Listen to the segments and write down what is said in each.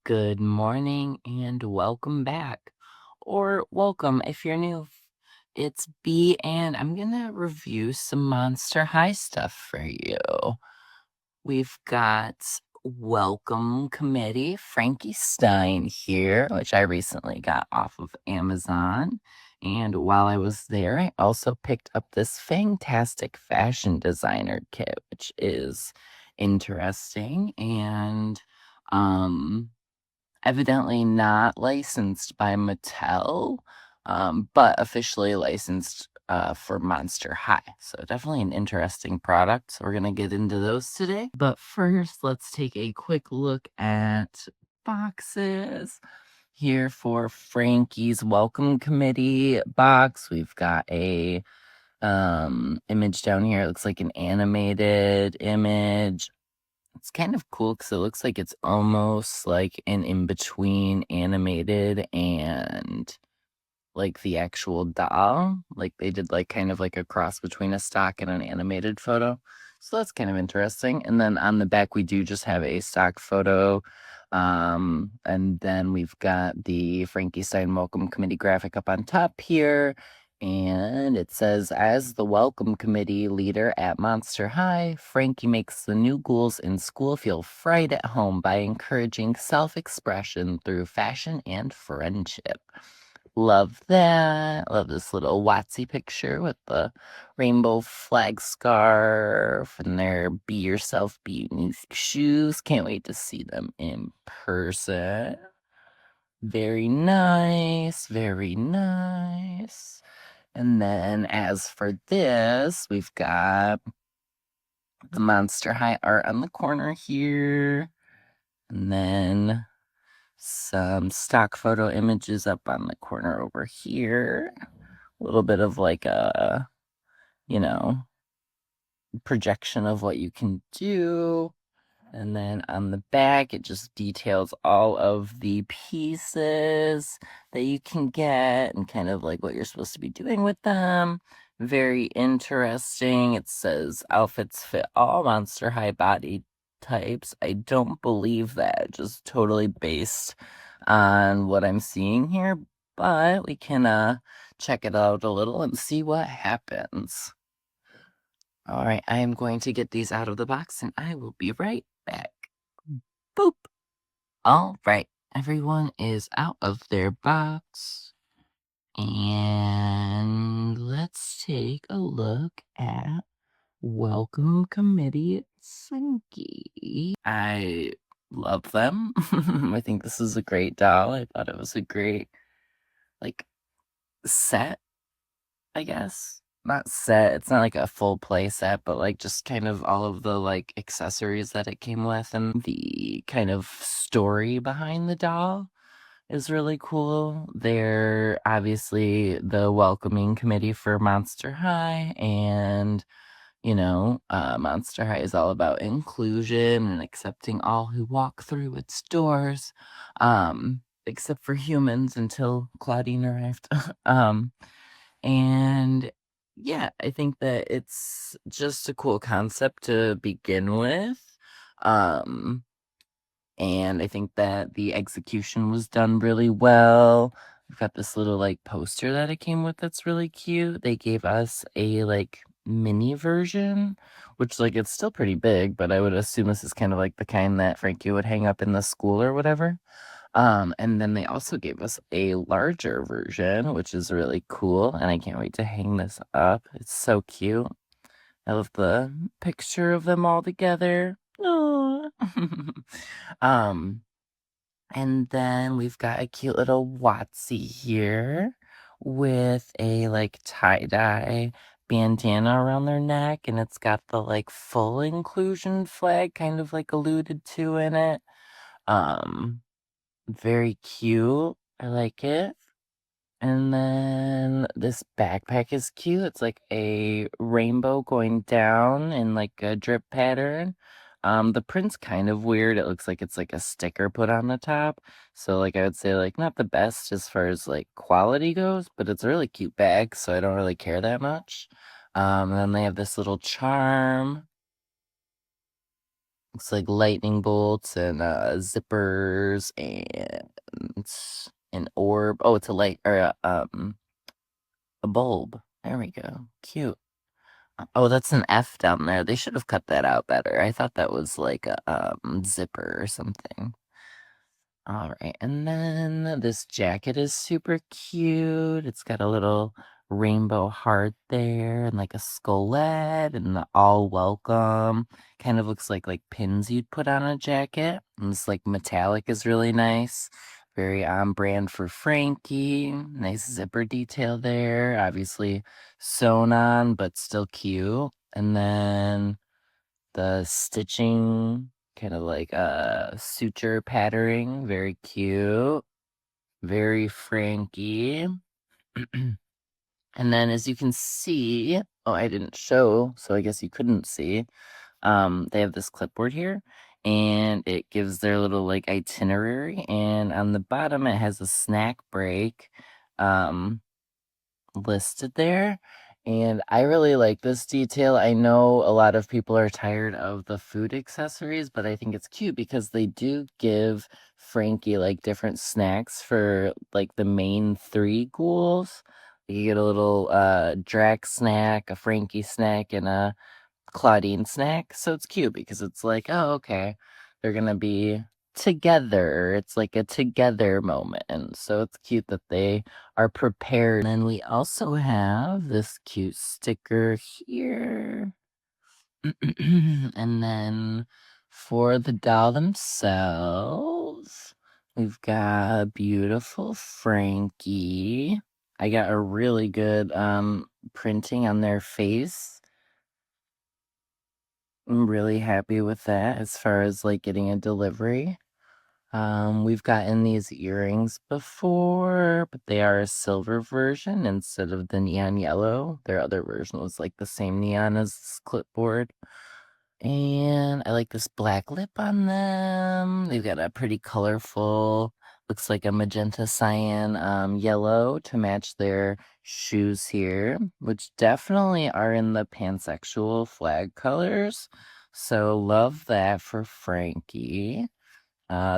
Good morning and welcome back. Or welcome if you're new. It's B, and I'm gonna review some Monster High stuff for you. We've got Welcome Committee Frankie Stein here, which I recently got off of Amazon. And while I was there, I also picked up this Fangtastic fashion designer kit, which is interesting and um evidently not licensed by Mattel, but officially licensed for Monster High. So definitely an interesting product. So we're gonna get into those today. But first, let's take a quick look at boxes. Here for Frankie's Welcome Committee box, we've got a image down here. It looks like an animated image. It's kind of cool because it looks like it's almost like an in-between animated and like the actual doll. Like they did like kind of like a cross between a stock and an animated photo. So that's kind of interesting. And then on the back we do just have a stock photo. And then we've got the Frankie Stein Welcome Committee graphic up on top here. And it says, as the Welcome Committee leader at Monster High, Frankie makes the new ghouls in school feel right at home by encouraging self-expression through fashion and friendship. Love that. Love this little Watsy picture with the rainbow flag scarf and their Be Yourself, Be Unique shoes. Can't wait to see them in person. Very nice. Very nice. And then as for this, we've got the Monster High art on the corner here. And then some stock photo images up on the corner over here. A little bit of like a, you know, projection of what you can do. And then on the back, it just details all of the pieces that you can get and kind of like what you're supposed to be doing with them. Very interesting. It says outfits fit all Monster High body types. I don't believe that, just totally based on what I'm seeing here, but we can check it out a little and see what happens. All right, I am going to get these out of the box and I will be right back. Boop. All right, everyone is out of their box. And let's take a look at Welcome Committee Frankie. I love them. I think this is a great doll. I thought it was a great, like, set, I guess. Not set, it's not like a full play set, but like just kind of all of the like accessories that it came with and the kind of story behind the doll is really cool. They're obviously the welcoming committee for Monster High, and Monster High is all about inclusion and accepting all who walk through its doors, except for humans until Claudine arrived. And yeah, I think that it's just a cool concept to begin with. Um, and I think that the execution was done really well. We've got this little like poster that it came with that's really cute. They gave us a like mini version, which like it's still pretty big, but I would assume this is kind of like the kind that Frankie would hang up in the school or whatever. And then they also gave us a larger version, which is really cool, and I can't wait to hang this up. It's so cute. I love the picture of them all together. Aw. um, and then we've got a cute little Watsy here with a like tie-dye bandana around their neck, and it's got the like full inclusion flag kind of like alluded to in it. Um, Very cute. I like it. And then this backpack is cute. It's like a rainbow going down in like a drip pattern. The print's kind of weird. It looks like it's like a sticker put on the top. So like I would say like not the best as far as like quality goes, but it's a really cute bag, so I don't really care that much. And then they have this little charm. Looks like lightning bolts and zippers and an orb. Oh, it's a light or a bulb. There we go. Cute. Oh, that's an F down there. They should have cut that out better. I thought that was like a zipper or something. All right, and then this jacket is super cute. It's got a little rainbow heart there and like a skullette and the all welcome. Kind of looks like pins you'd put on a jacket. And this like metallic is really nice. Very on brand for Frankie. Nice zipper detail there. Obviously sewn on, but still cute. And then the stitching, kind of like suture patterning, very cute, very Frankie. And then as you can see, oh, I didn't show, so I guess you couldn't see. They have this clipboard here, and it gives their little like itinerary, and on the bottom it has a snack break. Listed there. And I really like this detail. I know a lot of people are tired of the food accessories, but I think it's cute because they do give Frankie like different snacks for like the main three ghouls. You get a little Drax snack, a Frankie snack, and a Claudine snack. So it's cute because it's like, oh, okay, they're gonna be together. It's like a together moment. And so it's cute that they are prepared. And then we also have this cute sticker here. And then for the doll themselves, we've got beautiful Frankie. I got a really good printing on their face. I'm really happy with that as far as like getting a delivery. We've gotten these earrings before, but they are a silver version instead of the neon yellow. Their other version was like the same neon as this clipboard. And I like this black lip on them. They've got a pretty colorful, looks like a magenta cyan yellow to match their shoes here, which definitely are in the pansexual flag colors. So love that for Frankie.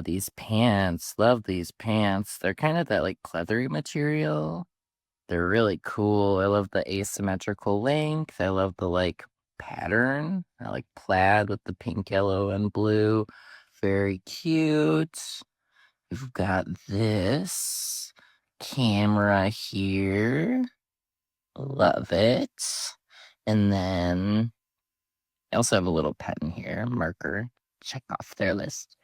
These pants, love these pants. They're kind of that like leathery material. They're really cool. I love the asymmetrical length. I love the like pattern. I like plaid with the pink, yellow, and blue. Very cute. We've got this camera here. Love it. And then I also have a little pen here, marker. Check off their list.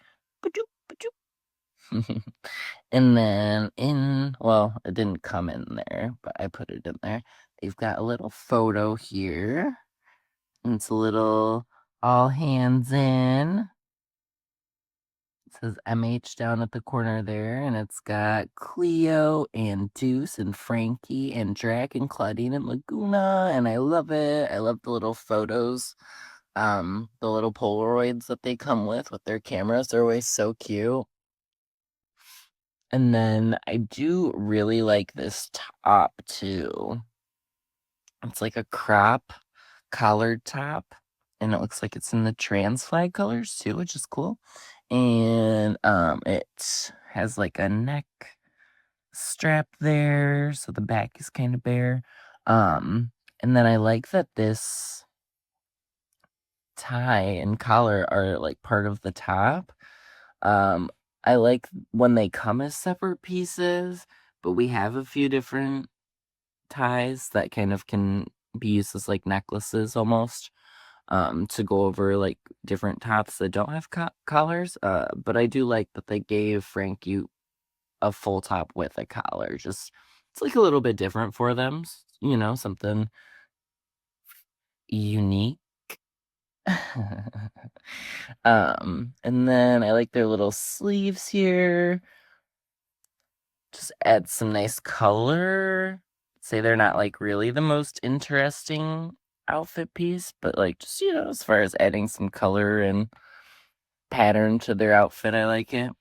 Ba-doop, ba-doop. And then well, it didn't come in there, but I put it in there. They've got a little photo here. And it's a little all hands in. It says MH down at the corner there, and it's got Cleo and Deuce and Frankie and Drac and Claudine and Laguna, and I love it. I love the little photos. The little Polaroids that they come with their cameras. They're always so cute. And then I do really like this top too. It's like a crop collared top, and it looks like it's in the trans flag colors too, which is cool. And it has like a neck strap there, so the back is kind of bare. And then I like that this tie and collar are like part of the top. Um, I like when they come as separate pieces, but we have a few different ties that kind of can be used as like necklaces almost, to go over like different tops that don't have collars. But I do like that they gave Frankie a full top with a collar. Just it's like a little bit different for them, something unique. And then I like their little sleeves here. Just add some nice color. Say they're not like really the most interesting outfit piece, but like just, as far as adding some color and pattern to their outfit, I like it.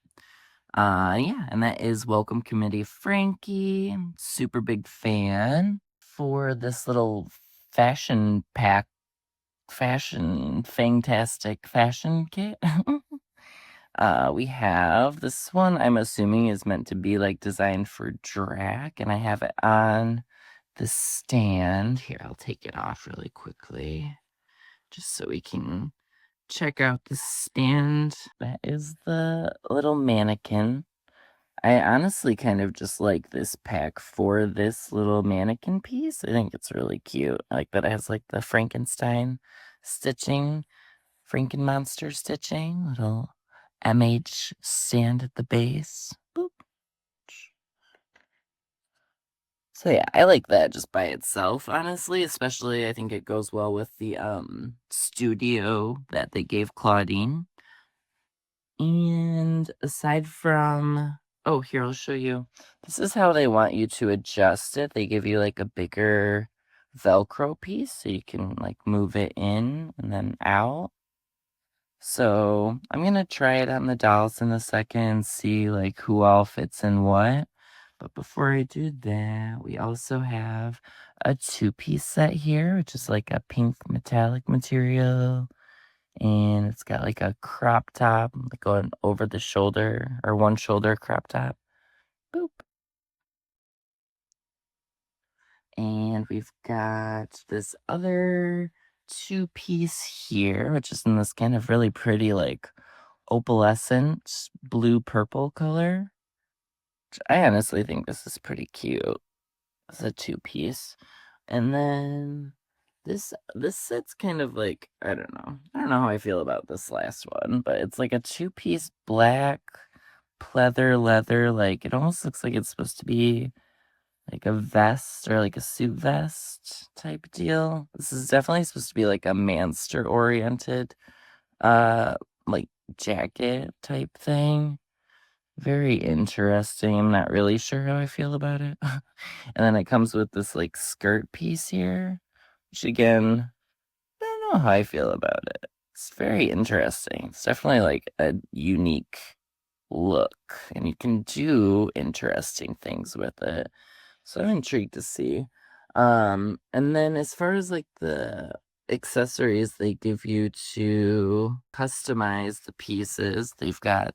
Yeah, and that is Welcome Committee Frankie. Super big fan for this little fashion pack Fangtastic fashion kit. We have this one, I'm assuming is meant to be like designed for drag, and I have it on the stand. Here, I'll take it off really quickly, just so we can check out the stand. That is the little mannequin. I honestly kind of just like this pack for this little mannequin piece. I think it's really cute. I like that it has like the Frankenstein stitching, Frankenmonster stitching, little MH stand at the base. Boop. So yeah, I like that just by itself, honestly. Especially I think it goes well with the studio that they gave Claudine. And aside from, oh, here, I'll show you. This is how they want you to adjust it. They give you like a bigger Velcro piece so you can like move it in and then out. So I'm gonna try it on the dolls in a second and see like who all fits in what. But before I do that, we also have a two-piece set here, which is like a pink metallic material. And it's got like a crop top, like going over the shoulder, or one shoulder crop top. Boop. And we've got this other two-piece here, which is in this kind of really pretty, like, opalescent blue-purple color. I honestly think this is pretty cute. It's a two-piece. And then this set's kind of like, I don't know. I don't know how I feel about this last one, but it's like a two-piece black pleather leather, like it almost looks like it's supposed to be like a vest or like a suit vest type deal. This is definitely supposed to be like a manster oriented uh like jacket type thing. Very interesting. I'm not really sure how I feel about it. And then it comes with this like skirt piece here, which again, I don't know how I feel about it. It's very interesting. It's definitely like a unique look, and you can do interesting things with it. So I'm intrigued to see. And then as far as like the accessories they give you to customize the pieces, they've got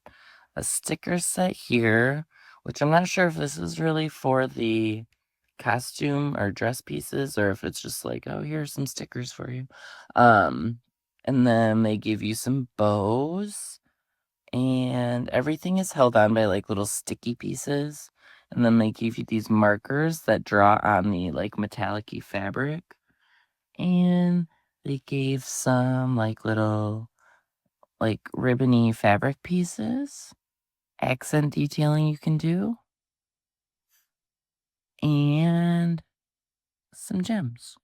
a sticker set here, which I'm not sure if this is really for the costume or dress pieces or if it's just like, oh, here's some stickers for you. And then they give you some bows, and everything is held on by like little sticky pieces. And then they give you these markers that draw on the like metallic-y fabric. And they gave some like little like ribbony fabric pieces, accent detailing you can do, and some gems.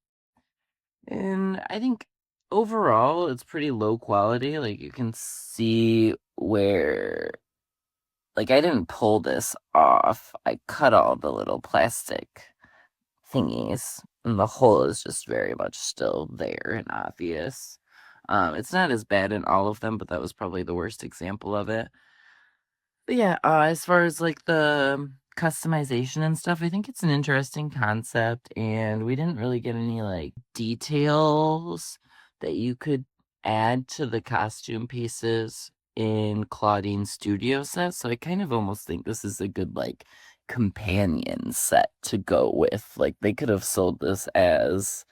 And I think overall it's pretty low quality. Like you can see where, like, I didn't pull this off. I cut all the little plastic thingies, and the hole is just very much still there and obvious. It's not as bad in all of them, but that was probably the worst example of it. But yeah, as far as like the customization and stuff, I think it's an interesting concept, and we didn't really get any like details that you could add to the costume pieces in Claudine's studio set. So I kind of almost think this is a good like companion set to go with. Like they could have sold this as,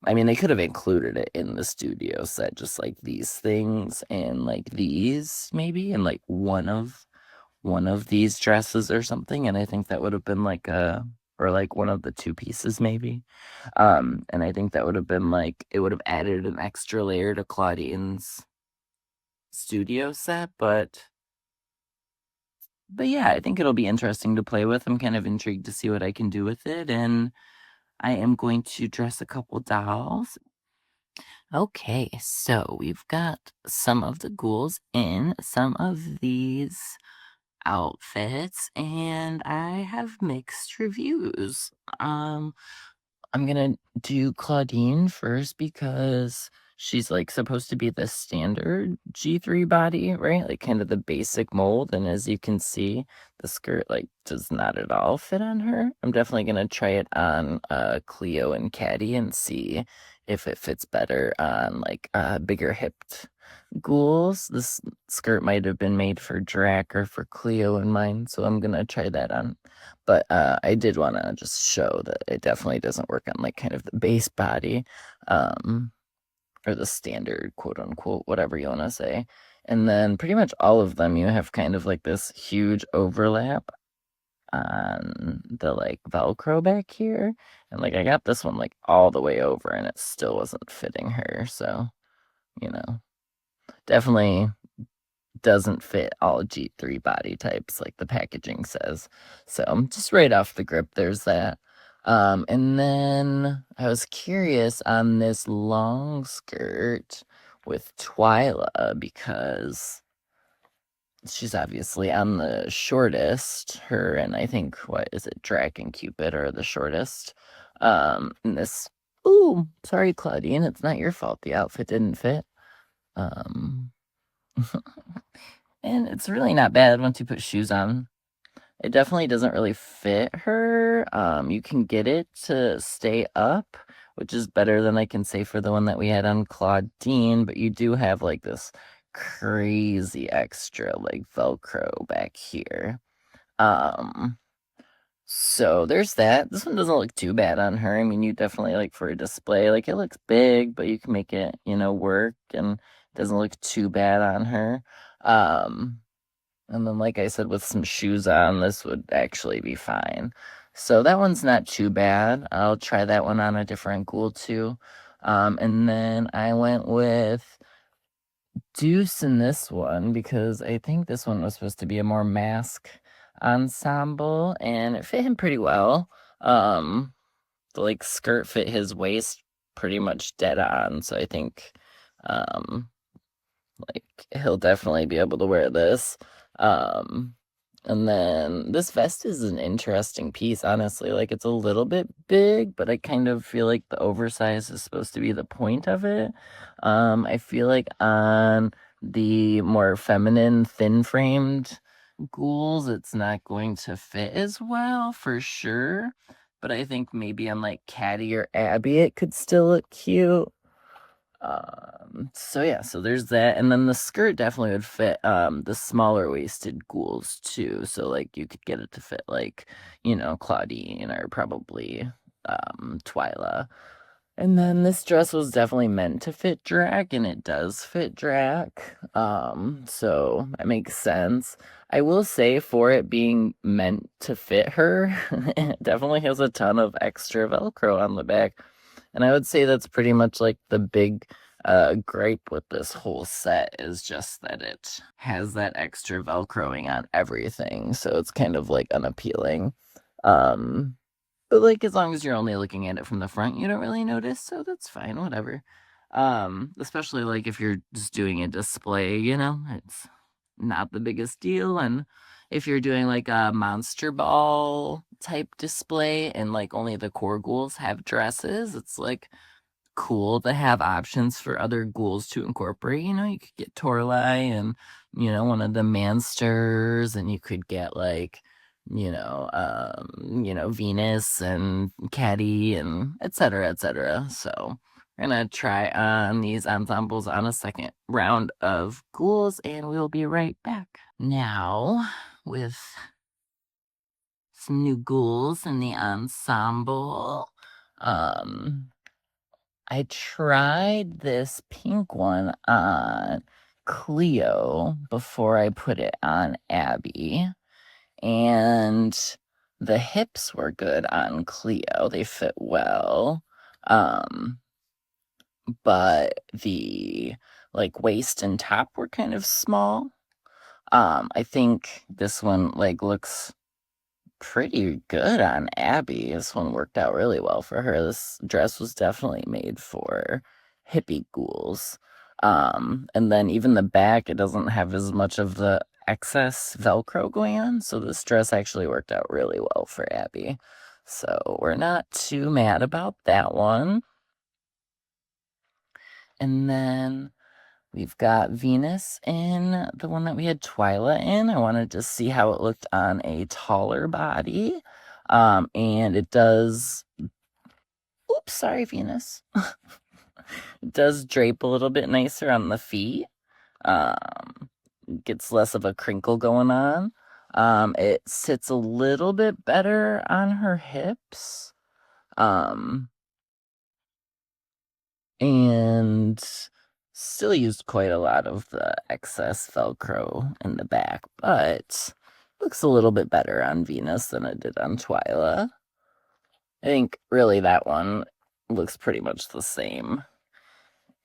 I mean, they could have included it in the studio set, just like these things and like these maybe, and like one of these dresses or something, and I think that would have been like a, or like one of the two pieces maybe. And I think that would have been like, it would have added an extra layer to Claudine's studio set, but yeah, I think it'll be interesting to play with. I'm kind of intrigued to see what I can do with it, and I am going to dress a couple dolls. Okay, so we've got some of the ghouls in some of these outfits, and I have mixed reviews. I'm gonna do Claudine first because she's like supposed to be the standard G3 body, right? Like kind of the basic mold. And as you can see, the skirt like does not at all fit on her. I'm definitely gonna try it on Cleo and Caddy and see if it fits better on like bigger hipped ghouls. This skirt might have been made for Drac or for Cleo in mine, so I'm gonna try that on. But I did want to just show that it definitely doesn't work on like kind of the base body, um, or the standard quote unquote, whatever you want to say. And then pretty much all of them, you have kind of like this huge overlap on the like Velcro back here. And like I got this one like all the way over and it still wasn't fitting her. So, you know, definitely doesn't fit all G3 body types like the packaging says. So just right off the grip, there's that. And then I was curious on this long skirt with Twyla because she's obviously on the shortest. Her and I think what is it, Drac and Cupid are the shortest. And this, ooh, sorry, Claudine, it's not your fault. The outfit didn't fit. Um, and it's really not bad once you put shoes on. It definitely doesn't really fit her. You can get it to stay up, which is better than I can say for the one that we had on Claudine, but you do have like this crazy extra like Velcro back here. Um, so there's that. This one doesn't look too bad on her. I mean, you definitely like for a display, like it looks big, but you can make it, work and it doesn't look too bad on her. Um, and then, like I said, with some shoes on, this would actually be fine. So that one's not too bad. I'll try that one on a different ghoul too. And then I went with Deuce in this one because I think this one was supposed to be a more mask ensemble and it fit him pretty well. The like skirt fit his waist pretty much dead on, so I think um like he'll definitely be able to wear this. Um, and then this vest is an interesting piece, honestly. Like it's a little bit big, but I kind of feel like the oversize is supposed to be the point of it. I feel like on the more feminine, thin-framed ghouls, it's not going to fit as well for sure. But I think maybe on like Caddy or Abby, it could still look cute. So yeah, so there's that, and then the skirt definitely would fit the smaller waisted ghouls too. So like you could get it to fit like, Claudine or probably Twyla. And then this dress was definitely meant to fit Drac, and it does fit Drac. So that makes sense. I will say for it being meant to fit her, it definitely has a ton of extra Velcro on the back. And I would say that's pretty much like the big gripe with this whole set is just that it has that extra Velcroing on everything. So it's kind of like unappealing. But like as long as you're only looking at it from the front, you don't really notice. So that's fine, whatever. Especially like if you're just doing a display, it's not the biggest deal. And if you're doing like a monster ball type display and like only the core ghouls have dresses, it's like cool to have options for other ghouls to incorporate. You could get Torlai and, one of the Mansters, and you could get like, Venus and Caddy and et cetera, et cetera. So we're gonna try on these ensembles on a second round of ghouls, and we'll be right back. Now, with some new ghouls in the ensemble, I tried this pink one on Cleo before I put it on Abby, and the hips were good on Cleo. They fit well. But the like waist and top were kind of small. I think this one like looks pretty good on Abby. This one worked out really well for her. This dress was definitely made for hippie ghouls. And then even the back, it doesn't have as much of the excess Velcro going on. So this dress actually worked out really well for Abby. So we're not too mad about that one. And then we've got Venus in the one that we had Twyla in. I wanted to see how it looked on a taller body. And it does. Oops, sorry, Venus. It does drape a little bit nicer on the feet. Um, Gets less of a crinkle going on. It sits a little bit better on her hips. Um, and still used quite a lot of the excess Velcro in the back, but looks a little bit better on Venus than it did on Twyla. I think really that one looks pretty much the same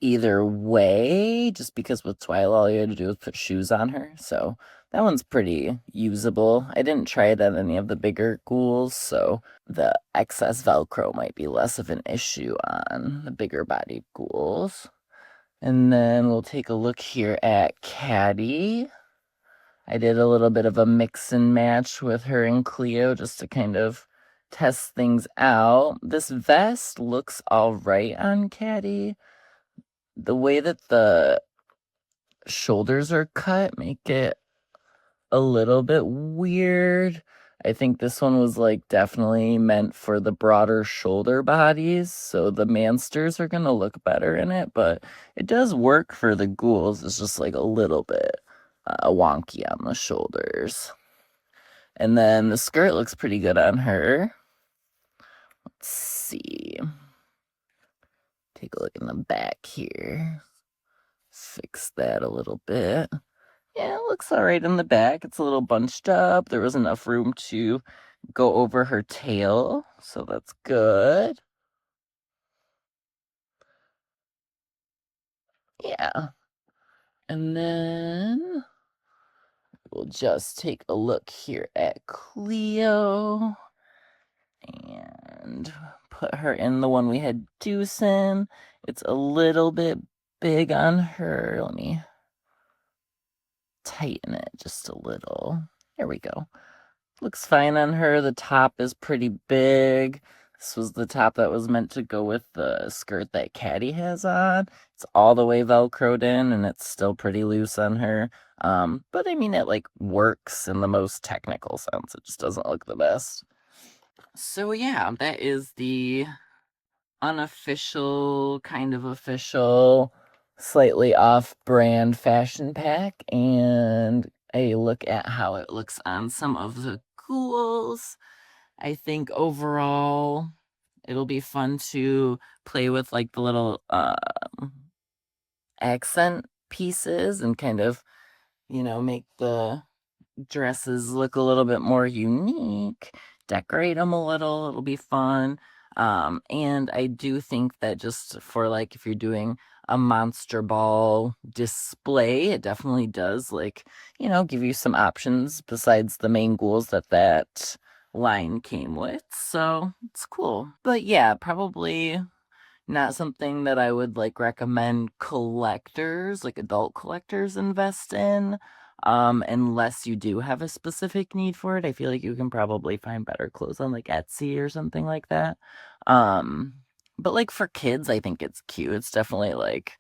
either way, just because with Twyla all you had to do was put shoes on her, so that one's pretty usable. I didn't try it on any of the bigger ghouls, so the excess Velcro might be less of an issue on the bigger bodied ghouls. And then we'll take a look here at Caddy. I did a little bit of a mix and match with her and Cleo just to kind of test things out. This vest looks all right on Caddy. The way that the shoulders are cut make it a little bit weird. I think this one was like definitely meant for the broader shoulder bodies, so the mansters are gonna look better in it, but it does work for the ghouls. It's just like a little bit wonky on the shoulders. And then the skirt looks pretty good on her. Let's see. Take a look in the back here. Fix that a little bit. Yeah, it looks all right in the back. It's a little bunched up. There was enough room to go over her tail, so that's good. Yeah. And then we'll just take a look here at Cleo and put her in the one we had Deuce in. It's a little bit big on her. Let me tighten it just a little. There we go. Looks fine on her. The top is pretty big. This was the top that was meant to go with the skirt that Caddy has on. It's all the way Velcroed in, and it's still pretty loose on her. But I mean, it like works in the most technical sense. It just doesn't look the best. So yeah, that is the unofficial, kind of official, slightly off-brand fashion pack, and a look at how it looks on some of the ghouls. I think overall it'll be fun to play with like the little accent pieces and kind of, make the dresses look a little bit more unique, decorate them a little, it'll be fun. And I do think that just for like if you're doing a monster ball display, it definitely does like, give you some options besides the main ghouls that line came with. So it's cool. But yeah, probably not something that I would like recommend collectors, like adult collectors invest in. Unless you do have a specific need for it. I feel like you can probably find better clothes on like Etsy or something like that. Um, but like for kids, I think it's cute. It's definitely like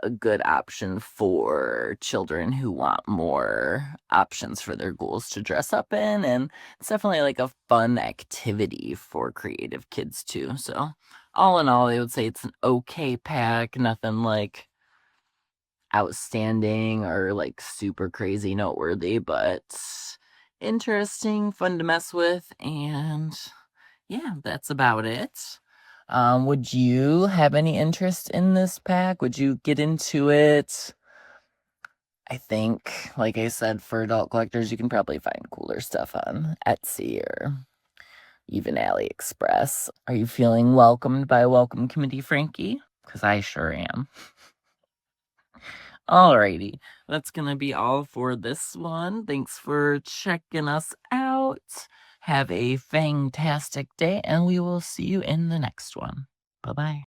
a good option for children who want more options for their ghouls to dress up in. And it's definitely like a fun activity for creative kids too. So all in all, I would say it's an okay pack, nothing like outstanding or like super crazy noteworthy, but interesting, fun to mess with, and yeah, that's about it. Would you have any interest in this pack? Would you get into it? I think, like I said, for adult collectors, you can probably find cooler stuff on Etsy or even AliExpress. Are you feeling welcomed by Welcome Committee Frankie? Because I sure am. Alrighty, that's gonna be all for this one. Thanks for checking us out. Have a fantastic day, and we will see you in the next one. Bye-bye.